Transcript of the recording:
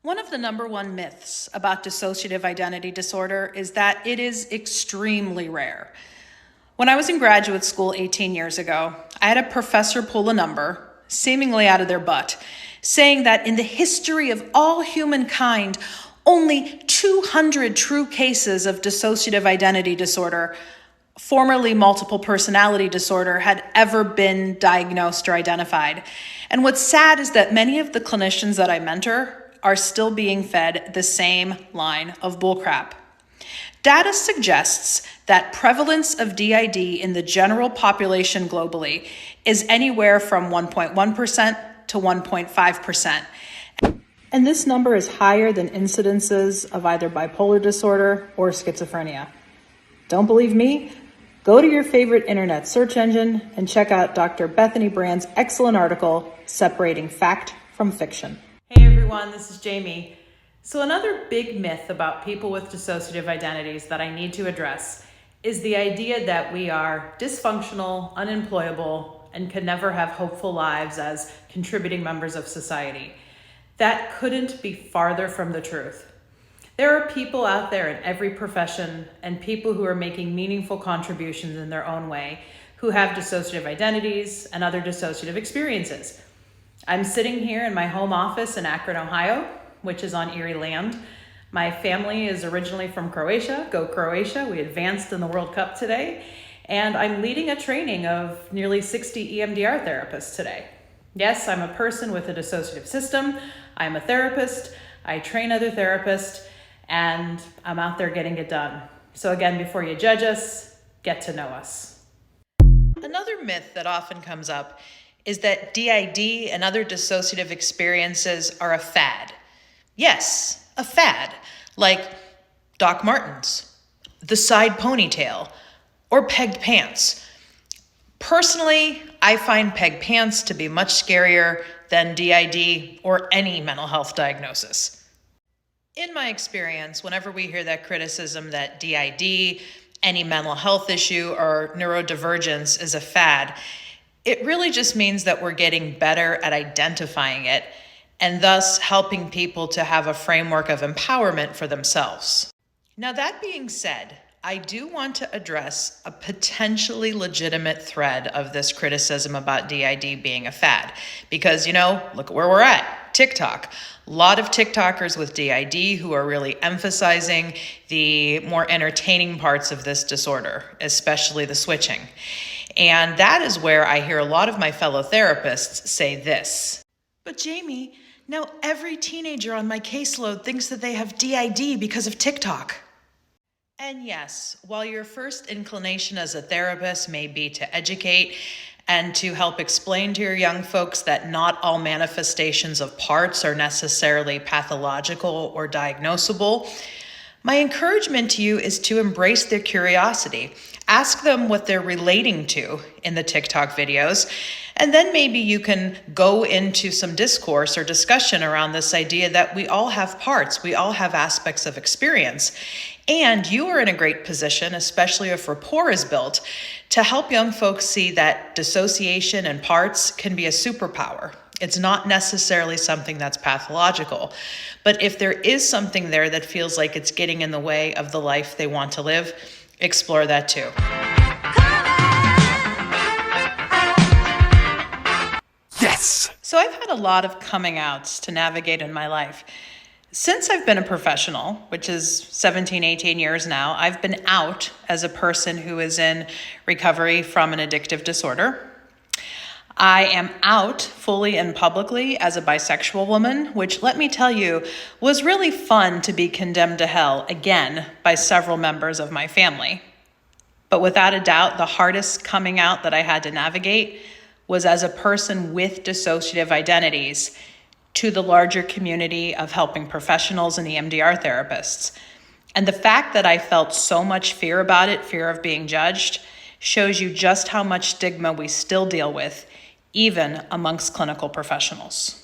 One of the number one myths about dissociative identity disorder is that it is extremely rare. When I was in graduate school 18 years ago, I had a professor pull a number, seemingly out of their butt, saying that in the history of all humankind, only 200 true cases of dissociative identity disorder, formerly multiple personality disorder, had ever been diagnosed or identified. And what's sad is that many of the clinicians that I mentor are still being fed the same line of bullcrap. Data suggests that prevalence of DID in the general population globally is anywhere from 1.1% to 1.5%. And this number is higher than incidences of either bipolar disorder or schizophrenia. Don't believe me? Go to your favorite internet search engine and check out Dr. Bethany Brand's excellent article, Separating Fact from Fiction. Hey everyone, this is Jamie. So another big myth about people with dissociative identities that I need to address is the idea that we are dysfunctional, unemployable, and can never have hopeful lives as contributing members of society. That couldn't be farther from the truth. There are people out there in every profession and people who are making meaningful contributions in their own way who have dissociative identities and other dissociative experiences. I'm sitting here in my home office in Akron, Ohio, which is on Erie land. My family is originally from Croatia. Go Croatia. We advanced in the World Cup today. And I'm leading a training of nearly 60 EMDR therapists today. Yes, I'm a person with a dissociative system. I'm a therapist. I train other therapists, and I'm out there getting it done. So again, before you judge us, get to know us. Another myth that often comes up is that DID and other dissociative experiences are a fad. Yes, a fad, like Doc Martens, the side ponytail, or pegged pants. Personally, I find pegged pants to be much scarier than DID or any mental health diagnosis. In my experience, whenever we hear that criticism that DID, any mental health issue, or neurodivergence is a fad, it really just means that we're getting better at identifying it and thus helping people to have a framework of empowerment for themselves. Now, that being said, I do want to address a potentially legitimate thread of this criticism about DID being a fad. Because, look at where we're at, TikTok. A lot of TikTokers with DID who are really emphasizing the more entertaining parts of this disorder, especially the switching. And that is where I hear a lot of my fellow therapists say this. But Jamie, now every teenager on my caseload thinks that they have DID because of TikTok. And yes, while your first inclination as a therapist may be to educate and to help explain to your young folks that not all manifestations of parts are necessarily pathological or diagnosable, my encouragement to you is to embrace their curiosity. Ask them what they're relating to in the TikTok videos, and then maybe you can go into some discourse or discussion around this idea that we all have parts, we all have aspects of experience. And you are in a great position, especially if rapport is built, to help young folks see that dissociation and parts can be a superpower. It's not necessarily something that's pathological. But if there is something there that feels like it's getting in the way of the life they want to live, explore that too. Yes! So I've had a lot of coming outs to navigate in my life. Since I've been a professional, which is 17, 18 years now, I've been out as a person who is in recovery from an addictive disorder. I am out fully and publicly as a bisexual woman, which, let me tell you, was really fun to be condemned to hell again by several members of my family. But without a doubt, the hardest coming out that I had to navigate was as a person with dissociative identities to the larger community of helping professionals and EMDR therapists. And the fact that I felt so much fear about it, fear of being judged, shows you just how much stigma we still deal with, even amongst clinical professionals.